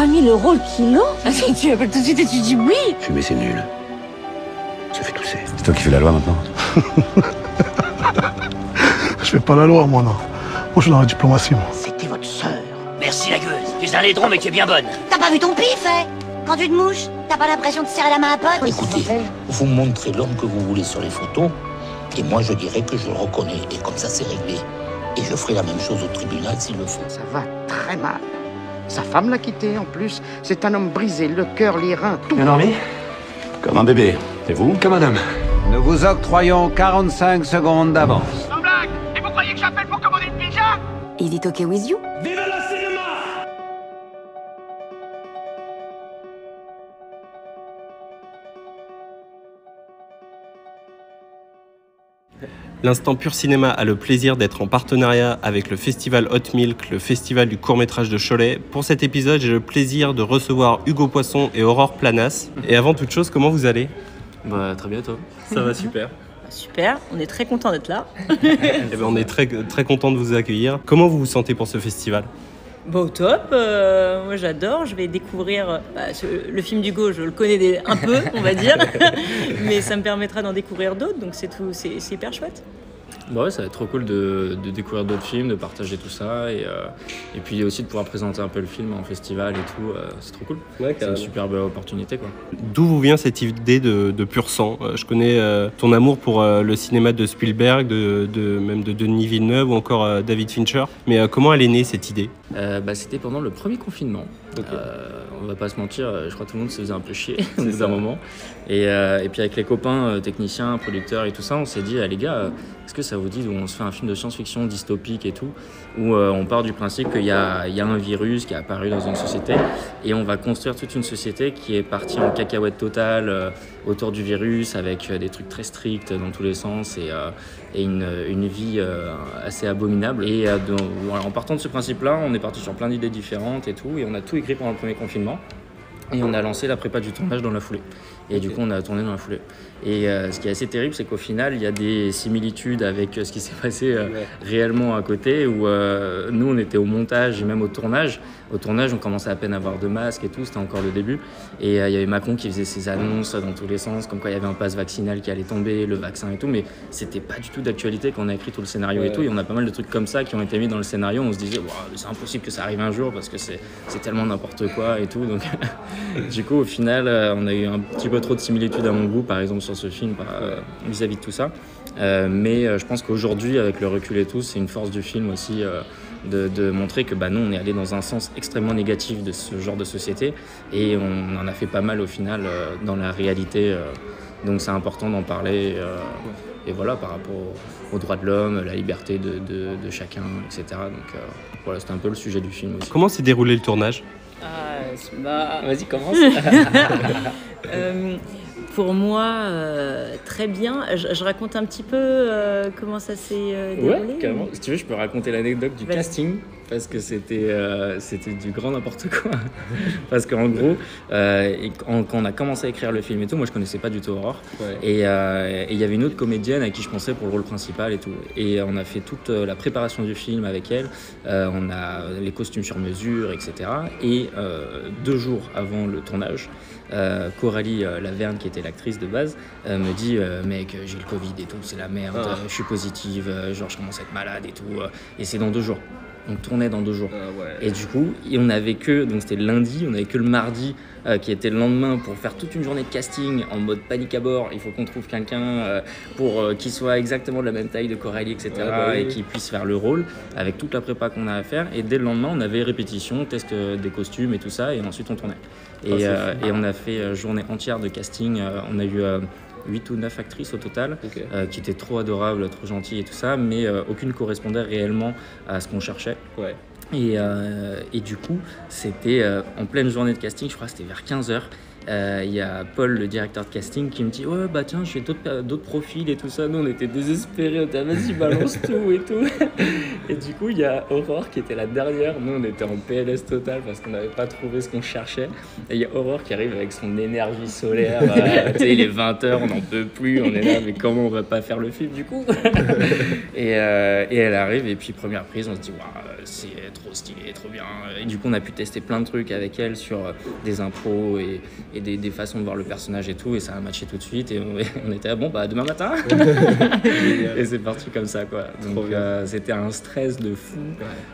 3000 € le kilo? Tu appelles tout de suite et tu dis oui. Fumer, c'est nul. Ça fait tousser. C'est toi qui fais la loi maintenant. Je fais pas la loi, moi, non. Moi, je suis dans la diplomatie, moi. C'était votre sœur. Merci la gueuse. Tu es un laidron mais tu es bien bonne. T'as pas vu ton pif, hein? Quand tu te mouches, t'as pas l'impression de serrer la main à pote? Écoutez, vous montrez l'homme que vous voulez sur les photos, et moi je dirais que je le reconnais, et comme ça c'est réglé. Et je ferai la même chose au tribunal s'il le faut. Ça va très mal. Sa femme l'a quitté en plus. C'est un homme brisé, le cœur, les reins, tout. Bien dormi? Comme un bébé. Et vous? Comme un homme. Nous vous octroyons 45 secondes d'avance. Sans blague! Et vous croyez que j'appelle pour commander une pizza? Is it okay with you? Vive le cinéma! L'Instant Pur Cinéma a le plaisir d'être en partenariat avec le festival Hot Milk, le festival du court-métrage de Cholet. Pour cet épisode, j'ai le plaisir de recevoir Hugo Poisson et Aurore Planas. Et avant toute chose, comment vous allez? Bah très bien toi. Ça va super. Super, on est très content d'être là. Eh ben, on est très content de vous accueillir. Comment vous vous sentez pour ce festival? Bon, au top, moi j'adore, je vais découvrir le film d'Hugo, je le connais un peu, on va dire, mais ça me permettra d'en découvrir d'autres, donc c'est hyper chouette. Bah ouais, ça va être trop cool de découvrir d'autres films, de partager tout ça et puis aussi de pouvoir présenter un peu le film en festival et tout, c'est trop cool. Ouais, c'est une super belle opportunité quoi. D'où vous vient cette idée de Pur Sang? Je connais ton amour pour le cinéma de Spielberg, même de Denis Villeneuve ou encore David Fincher, mais comment elle est née cette idée? C'était pendant le premier confinement. Okay. On va pas se mentir, je crois que tout le monde se faisait un peu chier au bout d'un moment. Et puis avec les copains techniciens, producteurs et tout ça, on s'est dit, les gars, est-ce que ça vous dit on se fait un film de science-fiction dystopique et tout, où on part du principe qu'il y a un virus qui est apparu dans une société et on va construire toute une société qui est partie en cacahuète totale autour du virus avec des trucs très stricts dans tous les sens et une vie assez abominable. Et en partant de ce principe-là, on est parti sur plein d'idées différentes et tout, et on a tout écrit pendant le premier confinement. Et on a lancé la prépa du tournage dans la foulée. Et okay. Du coup, on a tourné dans la foulée. Et ce qui est assez terrible, c'est qu'au final, il y a des similitudes avec ce qui s'est passé réellement à côté, où nous, on était au montage et même au tournage. Au tournage, on commençait à peine à avoir de masques et tout, c'était encore le début. Et il y avait Macron qui faisait ses annonces dans tous les sens, comme quoi il y avait un pass vaccinal qui allait tomber, le vaccin et tout, mais c'était pas du tout d'actualité quand on a écrit tout le scénario et tout. Et on a pas mal de trucs comme ça qui ont été mis dans le scénario. On se disait, c'est impossible que ça arrive un jour parce que c'est tellement n'importe quoi et tout. Donc, du coup, au final, on a eu un petit peu trop de similitudes à mon goût, par exemple, sur ce film, vis-à-vis de tout ça. Mais je pense qu'aujourd'hui, avec le recul et tout, c'est une force du film aussi de montrer que nous, on est allé dans un sens extrêmement négatif de ce genre de société et on en a fait pas mal au final dans la réalité. Donc c'est important d'en parler. Et voilà, par rapport aux droits de l'homme, la liberté de chacun, etc. Donc voilà, c'était un peu le sujet du film aussi. Comment s'est déroulé le tournage? Vas-y, commence. Pour moi, très bien. Je raconte un petit peu comment ça s'est déroulé. Ouais, carrément. Si tu veux, je peux raconter l'anecdote du casting, parce que c'était du grand n'importe quoi. Parce qu'en gros, quand on a commencé à écrire le film et tout, moi je connaissais pas du tout Aurore. Ouais. Et il y avait une autre comédienne à qui je pensais pour le rôle principal et tout. Et on a fait toute la préparation du film avec elle. On a les costumes sur mesure, etc. Et 2 jours avant le tournage, Coralie Laverne, qui était l'actrice de base, me dit mec, j'ai le Covid et tout, c'est la merde, je suis positive, genre je commence à être malade et tout, et c'est dans 2 jours. On tournait dans 2 jours. Ouais. Et du coup, on avait que, donc c'était le lundi, on avait que le mardi qui était le lendemain pour faire toute une journée de casting en mode panique à bord. Il faut qu'on trouve quelqu'un pour qui soit exactement de la même taille de Coralie, etc. Et qui puisse faire le rôle avec toute la prépa qu'on a à faire. Et dès le lendemain, on avait répétition, test des costumes et tout ça, et ensuite on tournait. Et on a fait journée entière de casting. On a eu 8 ou 9 actrices au total, qui étaient trop adorables, trop gentilles et tout ça, mais aucune correspondait réellement à ce qu'on cherchait. Ouais. Et du coup, c'était en pleine journée de casting, je crois que c'était vers 15h. Il y a Paul, le directeur de casting, qui me dit ouais bah tiens, j'ai d'autres profils et tout ça. Nous on était désespérés, on était vas-y balance tout et tout. Et du coup il y a Aurore qui était la dernière. Nous on était en PLS total parce qu'on n'avait pas trouvé ce qu'on cherchait. Et il y a Aurore qui arrive avec son énergie solaire. Tu sais, il est 20h, on n'en peut plus, on est là, mais comment on va pas faire le film du coup? Et elle arrive et puis première prise, on se dit waouh, c'est trop stylé, trop bien. Et du coup, on a pu tester plein de trucs avec elle sur des impros et des façons de voir le personnage et tout, et ça a matché tout de suite. Et on était demain matin. Et c'est parti comme ça, quoi. Donc c'était un stress de fou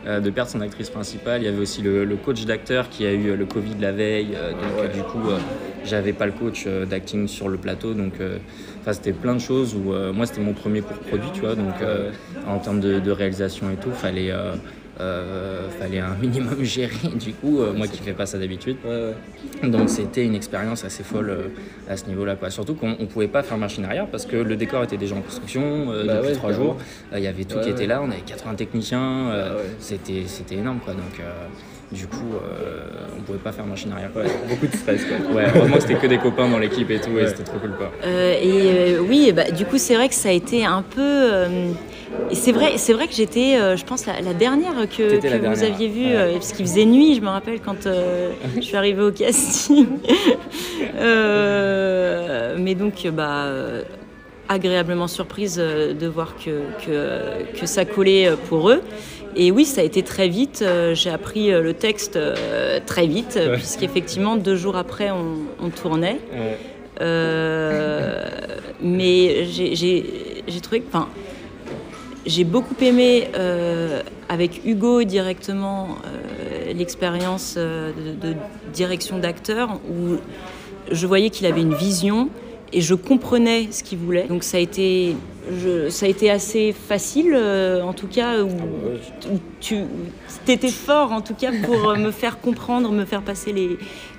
de perdre son actrice principale. Il y avait aussi le coach d'acteur qui a eu le Covid la veille, donc du coup j'avais pas le coach d'acting sur le plateau, donc c'était plein de choses où moi c'était mon premier court produit, tu vois, donc en termes de réalisation et tout, fallait un minimum gérer, du coup moi qui fais pas ça d'habitude. Donc c'était une expérience assez folle à ce niveau là, quoi. Surtout qu'on pouvait pas faire machine arrière parce que le décor était déjà en construction depuis 3 jours, il y avait tout qui était là, on avait 80 techniciens, c'était énorme, quoi. Donc du coup on pouvait pas faire machine arrière, quoi. Beaucoup de stress, quoi. Heureusement c'était que des copains dans l'équipe et tout, et c'était trop cool, quoi. Oui, du coup c'est vrai que ça a été un peu et c'est vrai que j'étais je pense la dernière que vous aviez vue, parce qu'il faisait nuit, je me rappelle, quand je suis arrivée au casting. Mais donc agréablement surprise de voir que ça collait pour eux. Et oui, ça a été très vite. J'ai appris le texte très vite, puisqu'effectivement 2 jours après on tournait. Mais j'ai trouvé que, j'ai beaucoup aimé avec Hugo directement l'expérience de direction d'acteur, où je voyais qu'il avait une vision et je comprenais ce qu'il voulait. Donc ça a été assez facile, en tout cas, où tu étais fort, en tout cas, pour me faire comprendre, me faire passer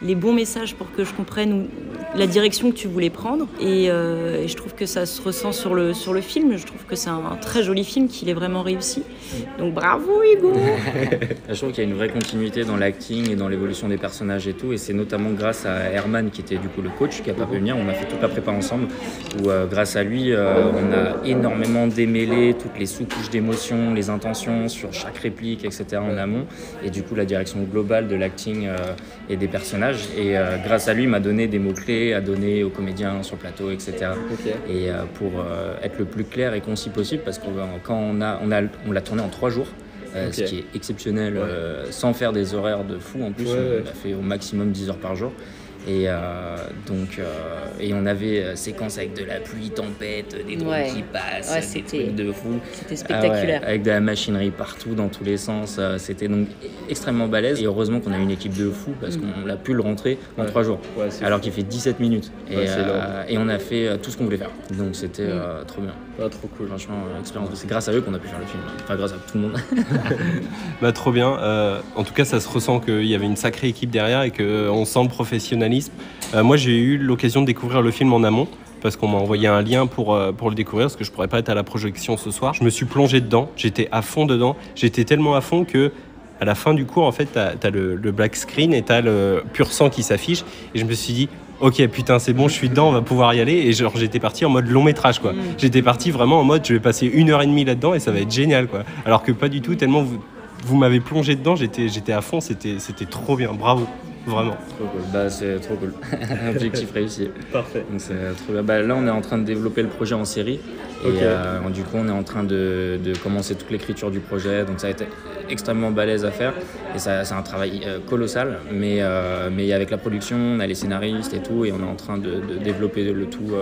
les bons messages pour que je comprenne la direction que tu voulais prendre. Et je trouve que ça se ressent sur le film. Je trouve que c'est un très joli film, qu'il est vraiment réussi. Donc bravo Hugo. Je trouve qu'il y a une vraie continuité dans l'acting et dans l'évolution des personnages et tout. Et c'est notamment grâce à Herman, qui était du coup le coach, qui n'a pas pu venir. On a fait toute la prépa ensemble, où grâce à lui, on a énormément démêlé toutes les sous-couches d'émotions, les intentions sur chaque réplique, etc. en amont. Et du coup, la direction globale de l'acting et des personnages. Et grâce à lui, il m'a donné des mots-clés à donner aux comédiens sur le plateau, etc. Et pour être le plus clair et concis possible, parce que quand on l'a tourné en 3 jours, ce qui est exceptionnel, sans faire des horaires de fou en plus. On a fait au maximum 10 heures par jour. Et et on avait séquence avec de la pluie, tempête, des drones qui passent, des trucs de fou. C'était spectaculaire. Avec de la machinerie partout, dans tous les sens. C'était donc extrêmement balèze. Et heureusement qu'on a une équipe de fous, parce qu'on a pu le rentrer en 3 jours, alors qu'il fait 17 minutes. Et on a fait tout ce qu'on voulait faire. Donc c'était trop bien. Trop cool. Franchement, expérience. C'est grâce à eux qu'on a pu faire le film. Enfin, grâce à tout le monde. Trop bien. En tout cas, ça se ressent qu'il y avait une sacrée équipe derrière et qu'on sent le professionnalisme. Moi, j'ai eu l'occasion de découvrir le film en amont, parce qu'on m'a envoyé un lien pour le découvrir, parce que je pourrais pas être à la projection ce soir. Je me suis plongé dedans, j'étais à fond dedans. J'étais tellement à fond que à la fin du cours, en fait, t'as le black screen et t'as le pur sang qui s'affiche. Et je me suis dit, ok, putain, c'est bon, je suis dedans, on va pouvoir y aller. Et genre, j'étais parti en mode long métrage, quoi. J'étais parti vraiment en mode, je vais passer 1h30 là-dedans et ça va être génial, quoi. Alors que pas du tout, tellement vous m'avez plongé dedans, j'étais à fond, c'était trop bien, bravo. Vraiment. Trop cool. C'est trop cool. Objectif réussi. Parfait. Donc c'est trop bien. Là, on est en train de développer le projet en série. Et du coup, on est en train de commencer toute l'écriture du projet. Donc ça a été extrêmement balèze à faire. Et c'est un travail colossal. Mais avec la production, on a les scénaristes et tout. Et on est en train de développer le tout.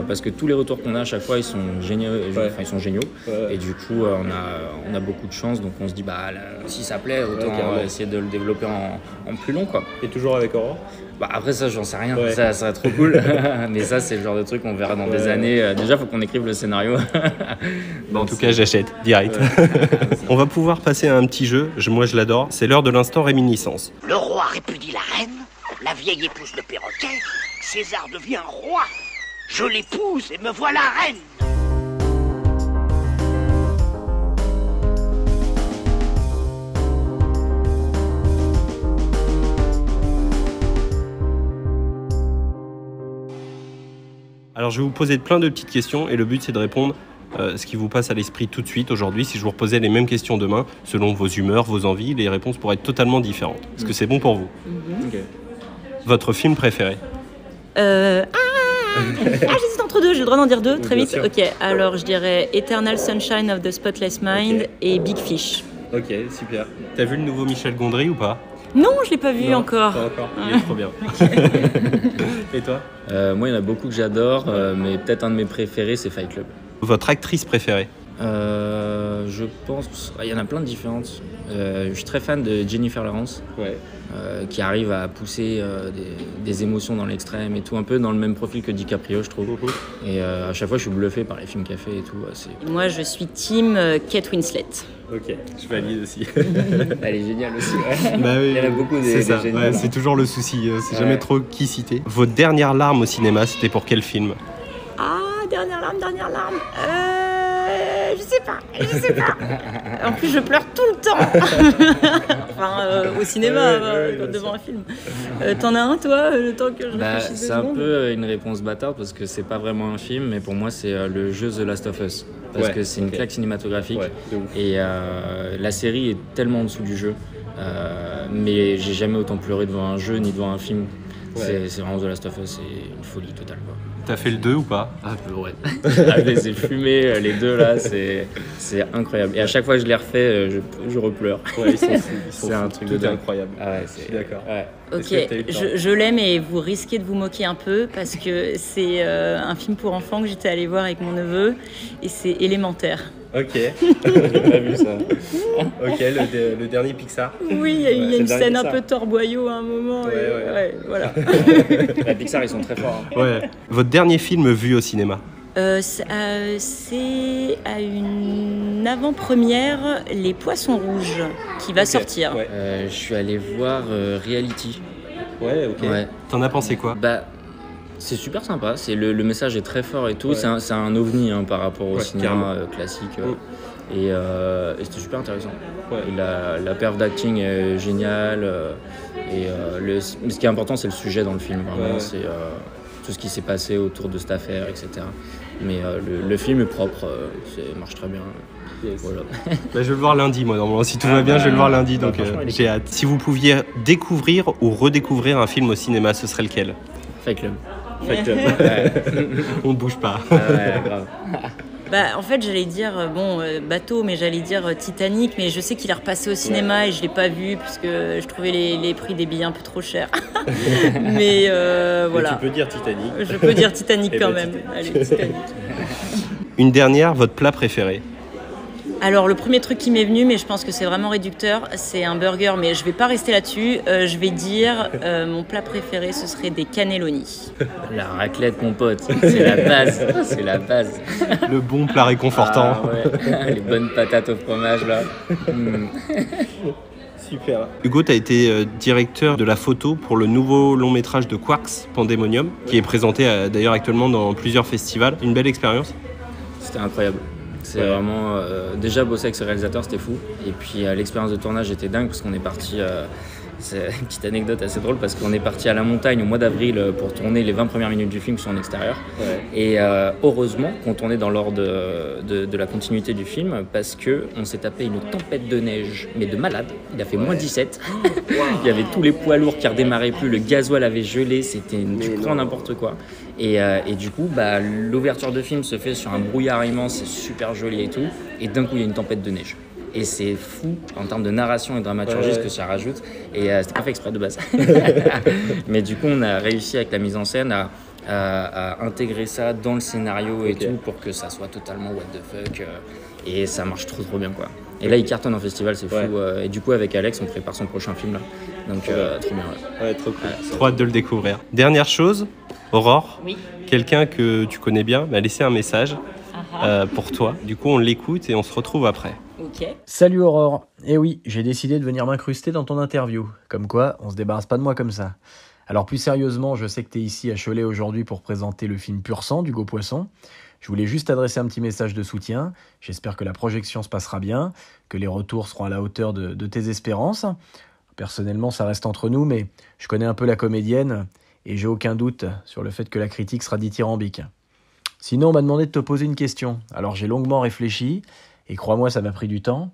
Parce que tous les retours qu'on a à chaque fois, ils sont géniaux. Ils sont géniaux. Et du coup, on a beaucoup de chance. Donc on se dit, si ça plaît, autant essayer de le développer en plus long, quoi. Et toujours avec Aurore ? Après ça, j'en sais rien. Ça serait trop cool. Mais ça, c'est le genre de truc qu'on verra dans des années. Déjà, il faut qu'on écrive le scénario. En tout cas, j'achète direct. On va pouvoir passer à un petit jeu. Moi, je l'adore. C'est l'heure de l'instant réminiscence. Le roi répudie la reine, la vieille épouse le perroquet, César devient roi. Je l'épouse et me voilà reine. Alors je vais vous poser plein de petites questions et le but c'est de répondre ce qui vous passe à l'esprit tout de suite aujourd'hui. Si je vous reposais les mêmes questions demain, selon vos humeurs, vos envies, les réponses pourraient être totalement différentes. Est-ce que c'est bon pour vous ? Votre film préféré ? J'hésite entre 2, j'ai le droit d'en dire 2 très vite. Ok, alors je dirais Eternal Sunshine of the Spotless Mind et Big Fish. Ok, super. T'as vu le nouveau Michel Gondry ou pas? Non, je l'ai pas vu Non, encore. Pas encore. Il est trop bien. Et toi? Moi, il y en a beaucoup que j'adore, mais peut-être un de mes préférés, c'est Fight Club. Votre actrice préférée? Je pense, il y en a plein de différentes. Je suis très fan de Jennifer Lawrence, qui arrive à pousser des émotions dans l'extrême et tout, un peu dans le même profil que DiCaprio, je trouve. Et à chaque fois, je suis bluffé par les films qu'elle fait et tout. Moi, je suis team Kate Winslet. Ok, je valide aussi. Elle est géniale aussi. Ouais. Bah oui, il y en a beaucoup des géniales. Ouais, c'est toujours le souci, c'est jamais trop qui citer. Votre dernière larme au cinéma, c'était pour quel film? Ah, dernière larme. Je sais pas. En plus, je pleure tout le temps. Enfin, au cinéma, devant un film. T'en as un, toi, le temps que je réfléchisse? C'est un peu une réponse bâtarde parce que c'est pas vraiment un film, mais pour moi, c'est le jeu The Last of Us. Parce que c'est une claque cinématographique. Et la série est tellement en dessous du jeu. Mais j'ai jamais autant pleuré devant un jeu ni devant un film. C'est vraiment The Last of Us, c'est une folie totale, quoi. T'as fait le 2 ou pas? Ah, ouais. Je les ai fumés, les deux là, c'est incroyable. Et à chaque fois que je les refais, je repleure. Ouais, ils sont fous. C'est un truc de incroyable. Ah ouais, je suis d'accord. Ouais. Ok, je l'aime et vous risquez de vous moquer un peu parce que c'est un film pour enfants que j'étais allée voir avec mon neveu et c'est élémentaire. Ok, j'ai pas vu ça. Ok, le dernier Pixar. Oui, il y a une scène un peu torboyau à un moment. Ouais, voilà. La Pixar, ils sont très forts. Hein. Ouais. Votre dernier film vu au cinéma? C'est à une avant-première, Les Poissons Rouges, qui va sortir. Ouais. Je suis allé voir Reality. Ouais, ok. Ouais. T'en as pensé quoi? C'est super sympa, le message est très fort et tout, c'est un ovni par rapport au cinéma classique. Et c'était super intéressant. Et la perf d'acting est géniale. Ce qui est important, c'est le sujet dans le film. Vraiment, c'est tout ce qui s'est passé autour de cette affaire, etc. Mais le film est propre, marche très bien. Yes. Voilà. Je vais le voir lundi, moi, normalement. Si tout va bien, je vais le voir lundi, donc j'ai hâte. Si vous pouviez découvrir ou redécouvrir un film au cinéma, ce serait lequel? Fight Club. Fight Club. On ne bouge pas. Ouais, grave. En fait, j'allais dire, bateau, mais j'allais dire Titanic, mais je sais qu'il est repassé au cinéma et je ne l'ai pas vu parce que je trouvais les prix des billets un peu trop chers. Mais voilà. Tu peux dire Titanic. Je peux dire Titanic quand même. Allez, Titanic. Une dernière, votre plat préféré? Alors, le premier truc qui m'est venu, mais je pense que c'est vraiment réducteur, c'est un burger, mais je vais pas rester là-dessus. Je vais dire, mon plat préféré, ce serait des cannelloni. La raclette, mon pote, c'est la base. C'est la base. Le bon plat réconfortant. Ah, ouais. Les bonnes patates au fromage, là. Super. Hugo, tu as été directeur de la photo pour le nouveau long métrage de Quarks, Pandemonium, qui est présenté d'ailleurs actuellement dans plusieurs festivals. Une belle expérience? C'était incroyable. C'est vraiment... déjà, bosser avec ce réalisateur, c'était fou. Et puis, l'expérience de tournage était dingue parce qu'on est parti... c'est une petite anecdote assez drôle parce qu'on est parti à la montagne au mois d'avril pour tourner les 20 premières minutes du film sur en extérieur. Et heureusement qu'on tournait dans l'ordre de la continuité du film parce qu'on s'est tapé une tempête de neige, mais de malade. Il a fait moins 17. Il y avait tous les poids lourds qui redémarraient plus, le gasoil avait gelé, c'était du grand n'importe quoi. Et du coup, l'ouverture de film se fait sur un brouillard immense, c'est super joli et tout. Et d'un coup, il y a une tempête de neige. Et c'est fou en termes de narration et de dramaturgie ce que ça rajoute. Et c'était pas fait exprès de base. Mais du coup, on a réussi avec la mise en scène à intégrer ça dans le scénario et tout pour que ça soit totalement what the fuck. Et ça marche trop bien, quoi. Et là, il cartonne en festival, c'est fou. Et du coup, avec Alex, on prépare son prochain film là. Donc, trop bien. Ouais, trop cool. Trop hâte de le découvrir. Dernière chose, Aurore. Oui. Quelqu'un que tu connais bien m'a laissé un message pour toi. Du coup, on l'écoute et on se retrouve après. Ok. Salut Aurore. Eh oui, j'ai décidé de venir m'incruster dans ton interview. Comme quoi, on se débarrasse pas de moi comme ça. Alors plus sérieusement, je sais que tu es ici à Cholet aujourd'hui pour présenter le film Pur Sang d'Hugo Poisson. Je voulais juste adresser un petit message de soutien. J'espère que la projection se passera bien, que les retours seront à la hauteur de tes espérances. Personnellement, ça reste entre nous, mais je connais un peu la comédienne et j'ai aucun doute sur le fait que la critique sera dithyrambique. Sinon, on m'a demandé de te poser une question. Alors j'ai longuement réfléchi, et crois-moi, ça m'a pris du temps.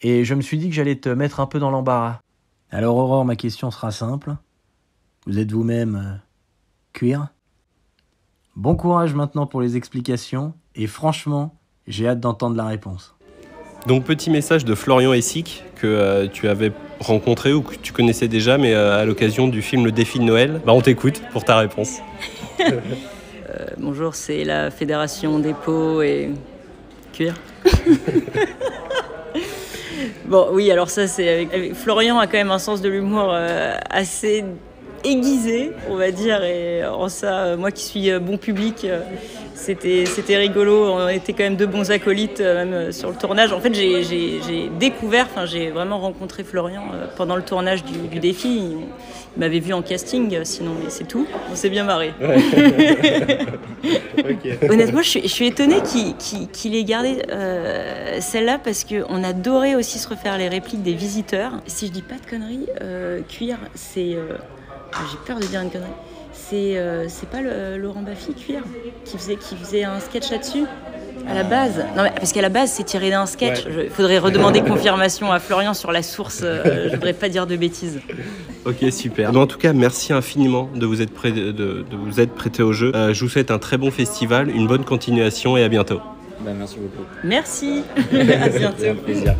Et je me suis dit que j'allais te mettre un peu dans l'embarras. Alors Aurore, ma question sera simple. Vous êtes vous-même cuir? Bon courage maintenant pour les explications, et franchement, j'ai hâte d'entendre la réponse. Donc petit message de Florian Essic que tu avais rencontré ou que tu connaissais déjà, mais à l'occasion du film Le Défi de Noël. On t'écoute pour ta réponse. Bonjour, c'est la Fédération des pots et cuir. Bon, oui, alors ça, c'est avec Florian a quand même un sens de l'humour assez aiguisé, on va dire, et en ça, moi qui suis bon public, c'était rigolo. On était quand même deux bons acolytes même sur le tournage. En fait, j'ai découvert, j'ai vraiment rencontré Florian pendant le tournage du défi. Il m'avait vu en casting, sinon, mais c'est tout. On s'est bien marré. Ouais. Okay. Honnêtement, je suis étonnée qu'il ait gardé celle-là parce qu'on adorait aussi se refaire les répliques des visiteurs. Si je dis pas de conneries, cuir, c'est... j'ai peur de dire une connerie. C'est pas Laurent Baffy, cuir, qui faisait un sketch là-dessus à la base. Non, mais parce qu'à la base, c'est tiré d'un sketch. Il faudrait redemander confirmation à Florian sur la source. Je voudrais pas dire de bêtises. Ok, super. En tout cas, merci infiniment de vous être prêté au jeu. Je vous souhaite un très bon festival, une bonne continuation et à bientôt. Merci beaucoup. Merci. À bientôt. C'est un plaisir.